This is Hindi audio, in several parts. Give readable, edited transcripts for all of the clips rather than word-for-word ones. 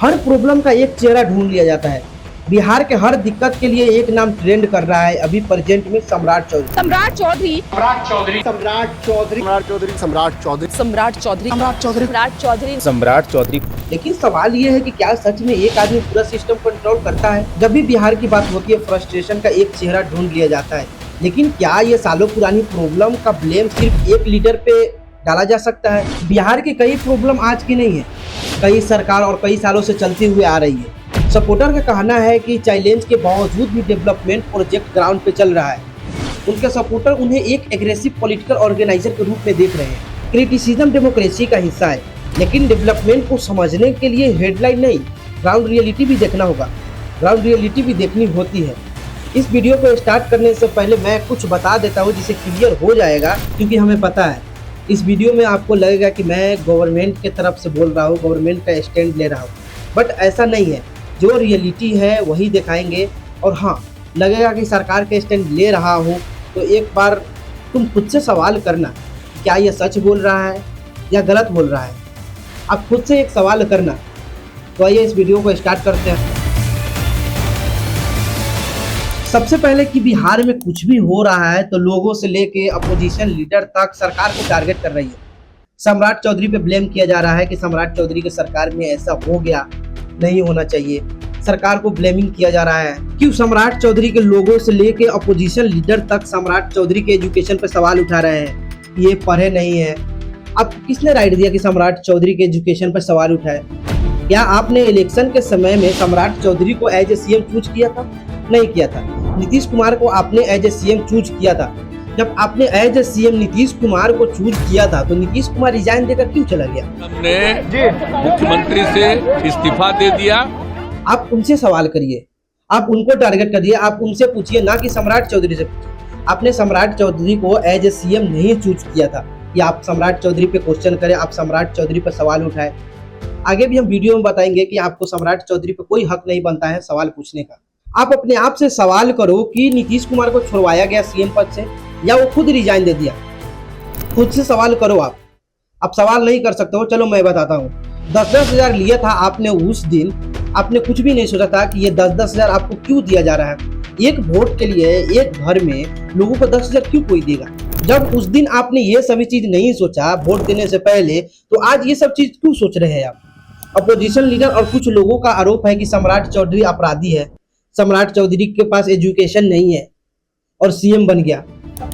हर प्रॉब्लम का एक चेहरा ढूंढ लिया जाता है। बिहार के हर दिक्कत के लिए एक नाम ट्रेंड कर रहा है अभी प्रेजेंट में, सम्राट चौधरी। सम्राट चौधरी सम्राट चौधरी सम्राट चौधरी सम्राट चौधरी सम्राट चौधरी सम्राट चौधरी सम्राट चौधरी सम्राट चौधरी सम्राट चौधरी। लेकिन सवाल ये है कि क्या सच में एक आदमी पूरा सिस्टम कंट्रोल करता है? जब भी बिहार की बात होती है, फ्रस्ट्रेशन का एक चेहरा ढूंढ लिया जाता है। लेकिन क्या ये सालों पुरानी प्रॉब्लम का ब्लेम सिर्फ एक लीडर पे डाला जा सकता है? बिहार की कई प्रॉब्लम आज की नहीं है, कई सरकार और कई सालों से चलती हुई आ रही है। सपोर्टर का कहना है कि चैलेंज के बावजूद भी डेवलपमेंट प्रोजेक्ट ग्राउंड पे चल रहा है। उनके सपोर्टर उन्हें एक एग्रेसिव पॉलिटिकल ऑर्गेनाइजर के रूप में देख रहे हैं। क्रिटिसिज्म डेमोक्रेसी का हिस्सा है, लेकिन डेवलपमेंट को समझने के लिए हेडलाइन नहीं, ग्राउंड रियलिटी भी देखना होगा, ग्राउंड रियलिटी भी देखनी होती है। इस वीडियो को स्टार्ट करने से पहले मैं कुछ बता देता हूँ जिसे क्लियर हो जाएगा, क्योंकि हमें पता है इस वीडियो में आपको लगेगा कि मैं गवर्नमेंट के तरफ से बोल रहा हूँ, गवर्नमेंट का स्टैंड ले रहा हूँ, बट ऐसा नहीं है। जो रियलिटी है वही दिखाएंगे। और हाँ, लगेगा कि सरकार के स्टैंड ले रहा हूँ तो एक बार तुम खुद से सवाल करना, क्या ये सच बोल रहा है या गलत बोल रहा है। आप खुद से एक सवाल करना। तो आइए इस वीडियो को स्टार्ट करते हैं। सबसे पहले कि बिहार में कुछ भी हो रहा है तो लोगों से लेके अपोजिशन लीडर तक सरकार को टारगेट कर रही है। सम्राट चौधरी पे ब्लेम किया जा रहा है कि सम्राट चौधरी की सरकार में ऐसा हो गया, नहीं होना चाहिए। सरकार को ब्लेमिंग किया जा रहा है। क्यों सम्राट चौधरी के लोगों से लेके अपोजिशन लीडर तक सम्राट चौधरी के एजुकेशन पे सवाल उठा रहे हैं, ये पढ़े नहीं है। अब किसने राइट दिया कि सम्राट चौधरी के एजुकेशन पर सवाल उठाए? क्या आपने इलेक्शन के समय में सम्राट चौधरी को एज ए सीएम चूज किया था? नहीं किया था। नीतीश कुमार को आपने एज ए सीएम चूज किया था। जब आपने as a CM Nitish Kumar को चूज किया था तो नीतीश कुमार रिजाइन देकर क्यों चला गया? हमने मुख्यमंत्री से इस्तीफा दे दिया। आप उनसे सवाल करिए, आप उनको टारगेट करिए, आप उनसे पूछिए, ना कि सम्राट चौधरी से पूछिए। आपने सम्राट चौधरी को एज ए सीएम नहीं चूज किया था कि आप सम्राट चौधरी पे क्वेश्चन करें, आप सम्राट चौधरी पे सवाल उठाए। आगे भी हम वीडियो में बताएंगे कि आपको सम्राट चौधरी पे कोई हक नहीं बनता है सवाल पूछने का। आप अपने आप से सवाल करो कि नीतीश कुमार को छुड़वाया गया सीएम पद से या वो खुद रिजाइन दे दिया। खुद से सवाल करो। आप सवाल नहीं कर सकते हो। चलो मैं बताता हूँ। 10-10 हज़ार लिया था आपने उस दिन, आपने कुछ भी नहीं सोचा था कि ये 10-10 हज़ार आपको क्यों दिया जा रहा है। एक वोट के लिए एक घर में लोगों को 10 हज़ार क्यों कोई देगा? जब उस दिन आपने ये सभी चीज नहीं सोचा वोट देने से पहले, तो आज ये सब चीज क्यों सोच रहे हैं आप? अपोजिशन लीडर और कुछ लोगों का आरोप है कि सम्राट चौधरी अपराधी है, सम्राट चौधरी के पास एजुकेशन नहीं है और सीएम बन गया।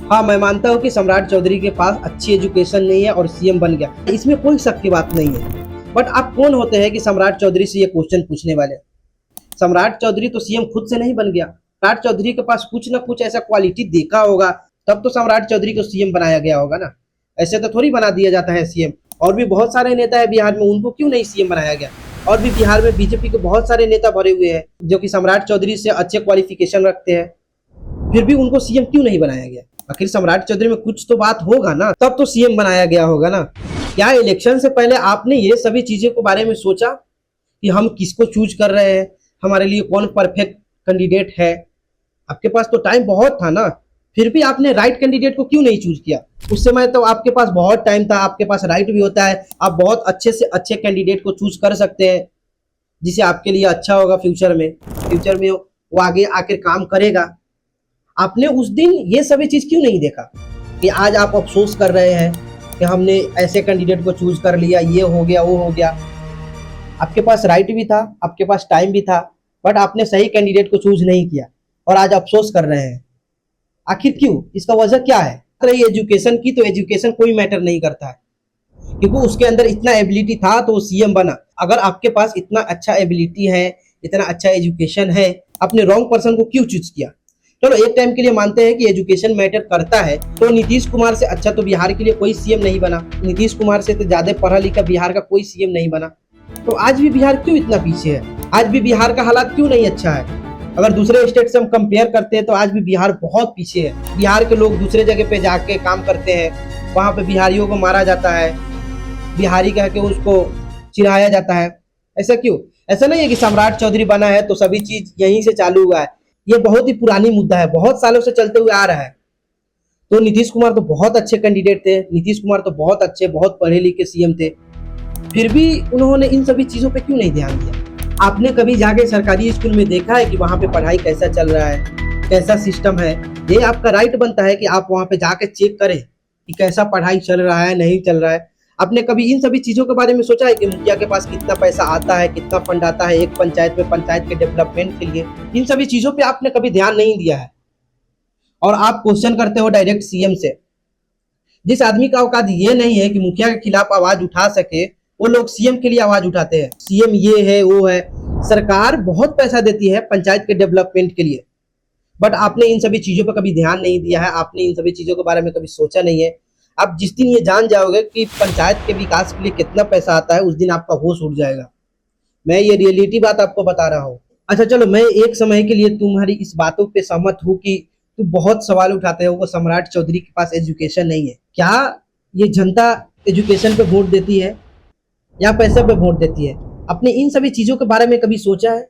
हाँ, मैं मानता हूँ कि सम्राट चौधरी के पास अच्छी एजुकेशन नहीं है और सीएम बन गया, इसमें कोई शक की बात नहीं है। बट आप कौन होते हैं कि सम्राट चौधरी से ये क्वेश्चन पूछने वाले? सम्राट चौधरी तो सीएम खुद से नहीं बन गया। सम्राट चौधरी के पास कुछ ना कुछ ऐसा क्वालिटी देखा होगा, तब तो सम्राट चौधरी को सीएम बनाया गया होगा ना। ऐसे तो थोड़ी बना दिया जाता है सीएम। और भी बहुत सारे नेता है बिहार में, उनको क्यों नहीं सीएम बनाया गया? और भी बिहार में बीजेपी के बहुत सारे नेता भरे हुए हैं जो कि सम्राट चौधरी से अच्छे क्वालिफिकेशन रखते हैं, फिर भी उनको सीएम क्यों नहीं बनाया गया? आखिर सम्राट चौधरी में कुछ तो बात होगा ना, तब तो सीएम बनाया गया होगा ना। क्या इलेक्शन से पहले आपने ये सभी चीजों के बारे में सोचा कि हम किसको चूज कर रहे हैं, हमारे लिए कौन परफेक्ट कैंडिडेट है? आपके पास तो टाइम बहुत था ना, फिर भी आपने राइट कैंडिडेट को क्यों नहीं चूज किया? उस समय तो आपके पास बहुत टाइम था, आपके पास राइट भी होता है, आप बहुत अच्छे से अच्छे कैंडिडेट को चूज कर सकते हैं जिसे आपके लिए अच्छा होगा फ्यूचर में वो आगे आकर काम करेगा। आपने उस दिन ये सभी चीज क्यों नहीं देखा कि आज आप अफसोस कर रहे हैं कि हमने ऐसे कैंडिडेट को चूज कर लिया, ये हो गया वो हो गया। आपके पास राइट भी था, आपके पास टाइम भी था, बट आपने सही कैंडिडेट को चूज नहीं किया और आज अफसोस कर रहे हैं। आखिर क्यों? इसका वजह क्या है? रही एजुकेशन की, तो एजुकेशन कोई मैटर नहीं करता है, क्योंकि उसके अंदर इतना एबिलिटी था तो वो सीएम बना। अगर आपके पास इतना अच्छा एबिलिटी है, इतना अच्छा एजुकेशन है, आपने रॉन्ग पर्सन को क्यों चूज किया? चलो एक टाइम के लिए मानते हैं कि एजुकेशन मैटर करता है, तो नीतीश कुमार से अच्छा तो बिहार के लिए कोई सीएम नहीं बना, नीतीश कुमार से तो ज्यादा पढ़ा लिखा बिहार का कोई सीएम नहीं बना। तो आज भी बिहार क्यों इतना पीछे है? आज भी बिहार का हालात क्यों नहीं अच्छा है? अगर दूसरे स्टेट से हम कंपेयर करते हैं तो आज भी बिहार बहुत पीछे है। बिहार के लोग दूसरे जगह पे जाके काम करते हैं, वहाँ पे बिहारियों को मारा जाता है, बिहारी कह के उसको चिढ़ाया जाता है। ऐसा क्यों? ऐसा नहीं है कि सम्राट चौधरी बना है तो सभी चीज यहीं से चालू हुआ है। ये बहुत ही पुरानी मुद्दा है, बहुत सालों से चलते हुए आ रहा है। तो नीतीश कुमार तो बहुत अच्छे कैंडिडेट थे, नीतीश कुमार तो बहुत अच्छे, बहुत पढ़े लिखे सीएम थे, फिर भी उन्होंने इन सभी चीजों पे क्यों नहीं ध्यान दिया? आपने कभी जाके सरकारी स्कूल में देखा है कि वहाँ पे पढ़ाई कैसा चल रहा है, कैसा सिस्टम है? ये आपका राइट बनता है कि आप वहाँ पे जाके चेक करें कि कैसा पढ़ाई चल रहा है, नहीं चल रहा है। आपने कभी इन सभी चीज़ों के बारे में सोचा है कि मुखिया के पास कितना पैसा आता है, कितना फंड आता है एक पंचायत में, पंचायत के डेवलपमेंट के लिए? इन सभी चीज़ों पे आपने कभी ध्यान नहीं दिया है और आप क्वेश्चन करते हो डायरेक्ट सीएम से। जिस आदमी का औकात ये नहीं है कि मुखिया के खिलाफ आवाज उठा सके, वो लोग सीएम के लिए आवाज उठाते हैं। सीएम ये है, वो है। सरकार बहुत पैसा देती है पंचायत के डेवलपमेंट के लिए, बट आपने इन सभी चीजों पर कभी ध्यान नहीं दिया है, आपने इन सभी चीजों के बारे में कभी सोचा नहीं है। आप जिस दिन ये जान जाओगे कि पंचायत के विकास के लिए कितना पैसा आता है, उस दिन आपका होश उड़ जाएगा। मैं ये रियलिटी बात आपको बता रहा हूँ। अच्छा चलो, मैं एक समय के लिए तुम्हारी इस बातों पे सहमत हूँ कि तुम बहुत सवाल उठाते हो वो सम्राट चौधरी के पास एजुकेशन नहीं है। क्या ये जनता एजुकेशन पे वोट देती है या पैसे पे वोट देती है? आपने इन सभी चीजों के बारे में कभी सोचा है?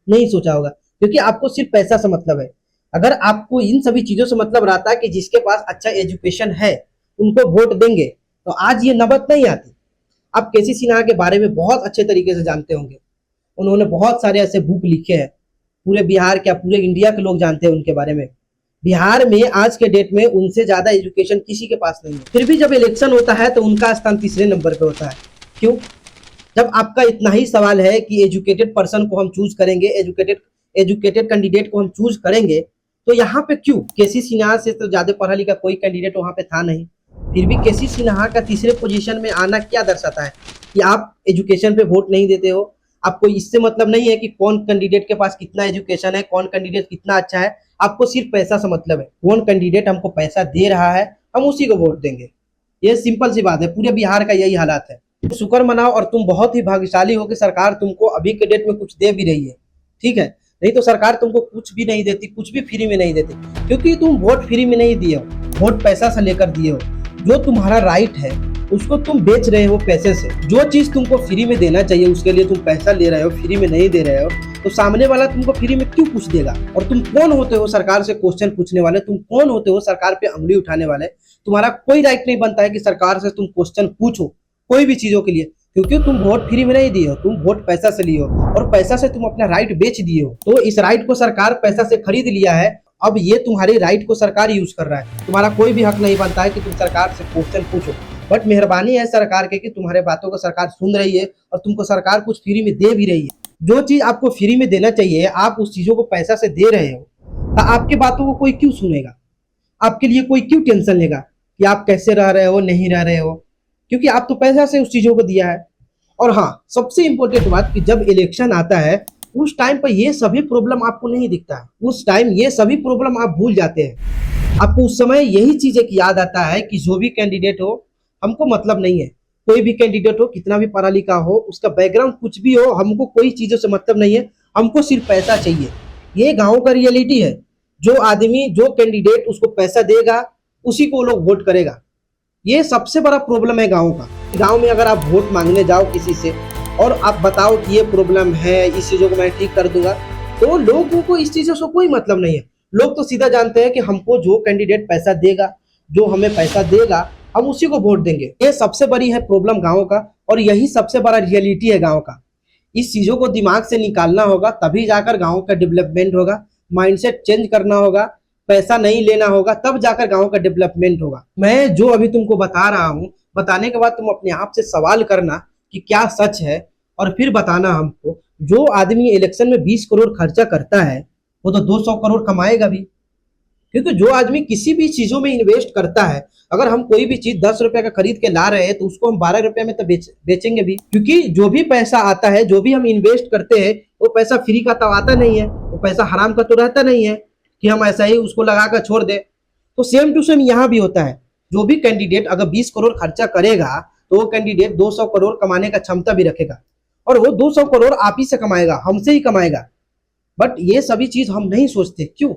नहीं सोचा होगा, क्योंकि आपको सिर्फ पैसा से मतलब है। अगर आपको इन सभी चीजों से मतलब रहता है कि जिसके पास अच्छा एजुकेशन है उनको वोट देंगे, तो आज ये नौबत नहीं आती। आप केसी सिन्हा के बारे में बहुत अच्छे तरीके से जानते होंगे। उन्होंने बहुत सारे ऐसे बुक लिखे हैं, पूरे बिहार क्या पूरे इंडिया के लोग जानते हैं उनके बारे में। बिहार में आज के डेट में उनसे ज्यादा एजुकेशन किसी के पास नहीं है, फिर भी जब इलेक्शन होता है तो उनका स्थान तीसरे नंबर पे होता है। क्यों? जब आपका इतना ही सवाल है कि एजुकेटेड पर्सन को हम चूज करेंगे, एजुकेटेड कैंडिडेट को हम चूज करेंगे, तो यहाँ पे क्यों? केसी सिन्हा से तो ज्यादा पढ़ा लिखा कोई कैंडिडेट वहां पे था नहीं, फिर भी केसी सिन्हा का तीसरे पोजीशन में आना क्या दर्शाता है? कि आप एजुकेशन पे वोट नहीं देते हो। आपको इससे मतलब नहीं है कि कौन कैंडिडेट के पास कितना एजुकेशन है, कौन कैंडिडेट कितना अच्छा है। आपको सिर्फ पैसा से मतलब है। कौन कैंडिडेट हमको पैसा दे रहा है, हम उसी को वोट देंगे। ये सिंपल सी बात है, पूरे बिहार का यही हालात है। शुक्र मनाओ, और तुम बहुत ही भाग्यशाली हो कि सरकार तुमको अभी के डेट में कुछ दे भी रही है, ठीक है? नहीं तो सरकार तुमको कुछ भी नहीं देती, कुछ भी फ्री में नहीं देती, क्योंकि तुम वोट फ्री में नहीं दिए हो, वोट पैसा से लेकर दिए हो। जो तुम्हारा राइट है उसको तुम बेच रहे हो पैसे से। जो चीज तुमको फ्री में देना चाहिए उसके लिए तुम पैसा ले रहे हो, फ्री में नहीं दे रहे हो, तो सामने वाला तुमको फ्री में क्यों कुछ देगा? और तुम कौन होते हो सरकार से क्वेश्चन पूछने वाले? तुम कौन होते हो सरकार पे अंगुली उठाने वाले? तुम्हारा कोई राइट नहीं बनता है कि सरकार से तुम क्वेश्चन पूछो कोई भी चीजों के लिए, क्योंकि तुम वोट फ्री में नहीं दिए हो, तुम वोट पैसा से लिए हो, और पैसा से तुम अपना राइट बेच दिए हो। तो इस राइट को सरकार पैसा से खरीद लिया है, अब ये तुम्हारे राइट को सरकार यूज कर रहा है। तुम्हारा कोई भी हक नहीं बनता है कि तुम सरकार से क्वेश्चन पूछो। बट मेहरबानी है सरकार के कि तुम्हारे बातों को सरकार सुन रही है और तुमको सरकार कुछ फ्री में दे भी रही है। जो चीज आपको फ्री में देना चाहिए आप उस चीजों को पैसा से दे रहे हो, तो आपके बातों को कोई क्यों सुनेगा? आपके लिए कोई क्यों टेंशन लेगा कि आप कैसे रह रहे हो, नहीं रह रहे हो? क्योंकि आप तो पैसा से उस चीजों को दिया है। और हाँ, सबसे इंपॉर्टेंट बात कि जब इलेक्शन आता है उस टाइम पर ये सभी प्रॉब्लम आपको नहीं दिखता है। उस टाइम ये सभी प्रॉब्लम आप भूल जाते हैं। आपको उस समय यही चीज एक याद आता है कि जो भी कैंडिडेट हो हमको मतलब नहीं है। कोई भी कैंडिडेट हो, कितना भी पढ़ा लिखा हो, उसका बैकग्राउंड कुछ भी हो, हमको कोई चीजों से मतलब नहीं है, हमको सिर्फ पैसा चाहिए। ये गाँव का रियलिटी है। जो आदमी, जो कैंडिडेट उसको पैसा देगा उसी को लोग वोट करेगा। ये सबसे बड़ा प्रॉब्लम है गाँव का। गाँव में अगर आप वोट मांगने जाओ किसी से और आप बताओ कि ये प्रॉब्लम है, इस चीजों को मैं ठीक कर दूंगा, तो लोगों को इस चीजों से कोई मतलब नहीं है। लोग तो सीधा जानते हैं कि हमको जो कैंडिडेट पैसा देगा, जो हमें पैसा देगा, हम उसी को वोट देंगे। ये सबसे बड़ी है प्रॉब्लम गाँव का, और यही सबसे बड़ा रियलिटी है गाँव का। इस चीजों को दिमाग से निकालना होगा, तभी जाकर गाँव का डेवलपमेंट होगा। माइंडसेट चेंज करना होगा, पैसा नहीं लेना होगा, तब जाकर गाँव का डेवलपमेंट होगा। मैं जो अभी तुमको बता रहा हूँ, बताने के बाद तुम अपने आप से सवाल करना कि क्या सच है, और फिर बताना हमको। जो आदमी इलेक्शन में 20 करोड़ खर्चा करता है वो तो 200 करोड़ कमाएगा भी, क्योंकि जो आदमी किसी भी चीजों में इन्वेस्ट करता है, अगर हम कोई भी चीज 10 रुपए का खरीद के ला रहे हैं तो उसको हम 12 रुपए में तो बेचेंगे भी, क्योंकि जो भी पैसा आता है, जो भी हम इन्वेस्ट करते हैं, वो पैसा फ्री का तो आता नहीं है, वो पैसा हराम का तो रहता नहीं है कि हम ऐसा ही उसको लगा कर छोड़ दे। तो सेम टू सेम यहाँ भी होता है। जो भी कैंडिडेट अगर 20 करोड़ खर्चा करेगा तो वो कैंडिडेट 200 करोड़ कमाने का क्षमता भी रखेगा, और वो 200 करोड़ आप ही से कमाएगा, हमसे ही कमाएगा। बट ये सभी चीज हम नहीं सोचते। क्यों?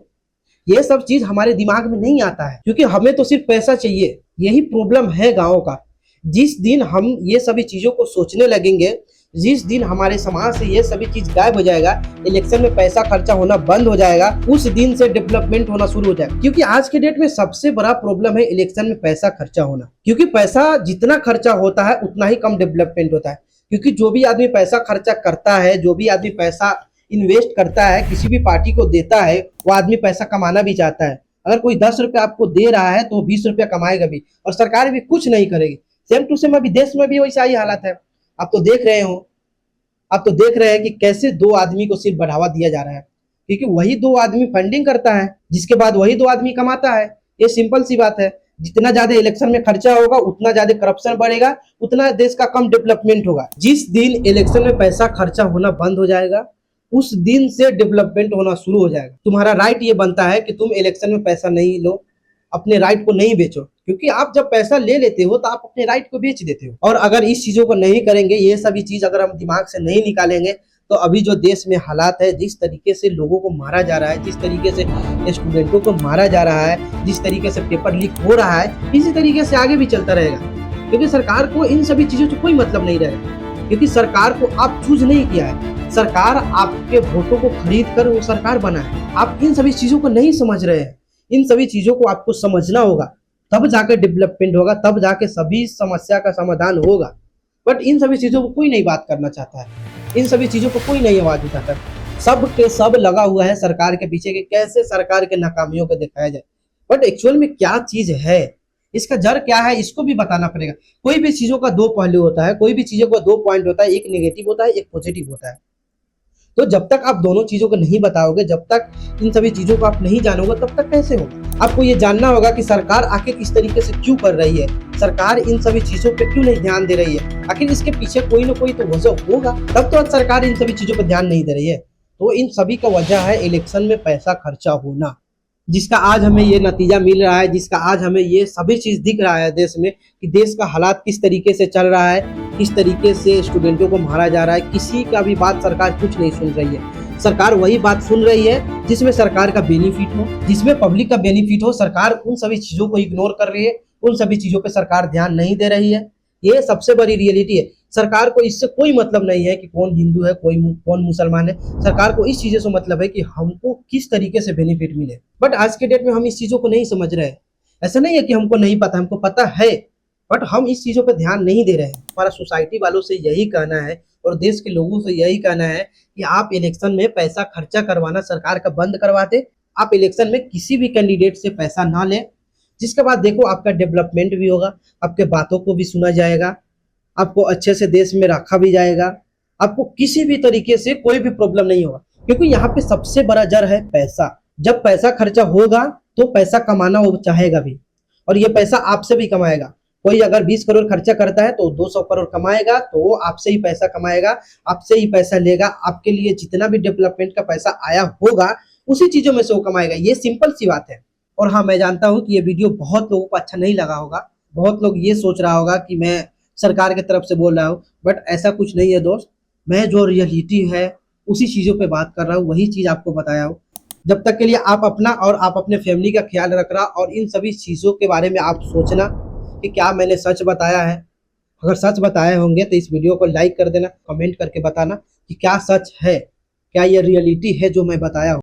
ये सब चीज हमारे दिमाग में नहीं आता है, क्योंकि हमें तो सिर्फ पैसा चाहिए। यही प्रॉब्लम है गाँव का। जिस दिन हम ये सभी चीजों को सोचने लगेंगे, जिस दिन हमारे समाज से ये सभी चीज गायब हो जाएगा, इलेक्शन में पैसा खर्चा होना बंद हो जाएगा, उस दिन से डेवलपमेंट होना शुरू हो जाएगा। क्योंकि आज के डेट में सबसे बड़ा प्रॉब्लम है इलेक्शन में पैसा खर्चा होना, क्योंकि पैसा जितना खर्चा होता है उतना ही कम डेवलपमेंट होता है। क्योंकि जो भी आदमी पैसा खर्चा करता है, जो भी आदमी पैसा इन्वेस्ट करता है, किसी भी पार्टी को देता है, वो आदमी पैसा कमाना भी चाहता है। अगर कोई 10 रुपये आपको दे रहा है तो 20 रुपया कमाएगा भी, और सरकार भी कुछ नहीं करेगी। सेम टू सेम अभी देश में भी वैसा ही हालत है। आप तो देख रहे हो, आप तो देख रहे हैं कि कैसे दो आदमी को सिर्फ बढ़ावा दिया जा रहा है, क्योंकि वही दो आदमी फंडिंग करता है, जिसके बाद वही दो आदमी कमाता है। ये सिंपल सी बात है। जितना ज्यादा इलेक्शन में खर्चा होगा, उतना ज्यादा करप्शन बढ़ेगा, उतना देश का कम डेवलपमेंट होगा। जिस दिन इलेक्शन में पैसा खर्चा होना बंद हो जाएगा, उस दिन से डेवलपमेंट होना शुरू हो जाएगा। तुम्हारा राइट ये बनता है कि तुम इलेक्शन में पैसा नहीं लो, अपने राइट को नहीं बेचो, क्योंकि आप जब पैसा ले लेते हो तो आप अपने राइट को बेच देते हो। और अगर इस चीजों को नहीं करेंगे, ये सभी चीज अगर हम दिमाग से नहीं निकालेंगे, तो अभी जो देश में हालात है, जिस तरीके से लोगों को मारा जा रहा है, जिस तरीके से स्टूडेंटों को मारा जा रहा है, जिस तरीके से पेपर लीक हो रहा है, इसी तरीके से आगे भी चलता रहेगा। क्योंकि सरकार को इन सभी चीजों से कोई मतलब नहीं रहेगा, क्योंकि सरकार को आप चूज नहीं किया है। सरकार आपके वोटों को खरीद कर वो सरकार बना है। आप इन सभी चीजों को नहीं समझ रहे हैं। इन सभी चीजों को आपको समझना होगा, तब जाकर डेवलपमेंट होगा, तब जाके सभी समस्या का समाधान होगा। बट इन सभी चीजों को कोई नहीं बात करना चाहता है, इन सभी चीजों को कोई नहीं आवाज उठाता है। सब के सब लगा हुआ है सरकार के पीछे कि कैसे सरकार के नाकामियों को दिखाया जाए। बट एक्चुअल में क्या चीज है, इसका जड़ क्या है, इसको भी बताना पड़ेगा। कोई भी चीजों का दो पहलू होता है, कोई भी चीजों का दो पॉइंट होता है, एक नेगेटिव होता है, एक पॉजिटिव होता है। तो जब तक आप दोनों चीजों को नहीं बताओगे, जब तक इन सभी चीजों को आप नहीं जानोगे, तब तक कैसे होगा। आपको ये जानना होगा कि सरकार आखिर किस तरीके से क्यों कर रही है, सरकार इन सभी चीजों पे क्यों नहीं ध्यान दे रही है। आखिर इसके पीछे कोई ना कोई तो वजह होगा, तब तो आज सरकार इन सभी चीजों पर ध्यान नहीं दे रही है। तो इन सभी का वजह है इलेक्शन में पैसा खर्चा होना, जिसका आज हमें ये नतीजा मिल रहा है, जिसका आज हमें ये सभी चीज दिख रहा है देश में, कि देश का हालात किस तरीके से चल रहा है, किस तरीके से स्टूडेंटों को मारा जा रहा है। किसी का भी बात सरकार कुछ नहीं सुन रही है। सरकार वही बात सुन रही है जिसमें सरकार का बेनिफिट हो, जिसमें पब्लिक का बेनिफिट हो। सरकार उन सभी चीजों को इग्नोर कर रही है, उन सभी चीजों पर सरकार ध्यान नहीं दे रही है। ये सबसे बड़ी रियलिटी है। सरकार को इससे कोई मतलब नहीं है कि कौन हिंदू है, कौन मुसलमान है। सरकार को इस चीजों से मतलब है कि हमको किस तरीके से बेनिफिट मिले। बट आज के डेट में हम इस चीजों को नहीं समझ रहे हैं। ऐसा नहीं है कि हमको नहीं पता, हमको पता है, बट हम इस चीजों पर ध्यान नहीं दे रहे हैं। हमारा सोसाइटी वालों से यही कहना है और देश के लोगों से यही कहना है कि आप इलेक्शन में पैसा खर्चा करवाना सरकार का बंद करवा दे। आप इलेक्शन में किसी भी कैंडिडेट से पैसा ना लें, जिसके बाद देखो आपका डेवलपमेंट भी होगा, आपके बातों को भी सुना जाएगा, आपको अच्छे से देश में रखा भी जाएगा, आपको किसी भी तरीके से कोई भी प्रॉब्लम नहीं होगा। क्योंकि यहाँ पे सबसे बड़ा जड़ है पैसा। जब पैसा खर्चा होगा तो पैसा कमाना वो चाहेगा भी, और ये पैसा आपसे भी कमाएगा। कोई अगर 20 करोड़ खर्चा करता है तो 200 करोड़ कमाएगा, तो वो आपसे ही पैसा कमाएगा, आपसे ही पैसा लेगा। आपके लिए जितना भी डेवलपमेंट का पैसा आया होगा, उसी चीजों में से वो कमाएगा। ये सिंपल सी बात है। और हाँ, मैं जानता हूँ कि ये वीडियो बहुत लोगों को अच्छा नहीं लगा होगा, बहुत लोग ये सोच रहा होगा कि मैं सरकार की तरफ से बोल रहा हूँ, बट ऐसा कुछ नहीं है दोस्त। मैं जो रियलिटी है उसी चीज़ों पे बात कर रहा हूँ, वही चीज़ आपको बताया हूँ। जब तक के लिए आप अपना और आप अपने फैमिली का ख्याल रख रहा, और इन सभी चीज़ों के बारे में आप सोचना कि क्या मैंने सच बताया है। अगर सच बताए होंगे तो इस वीडियो को लाइक कर देना, कमेंट करके बताना कि क्या सच है, क्या ये रियलिटी है जो मैं बताया हूँ।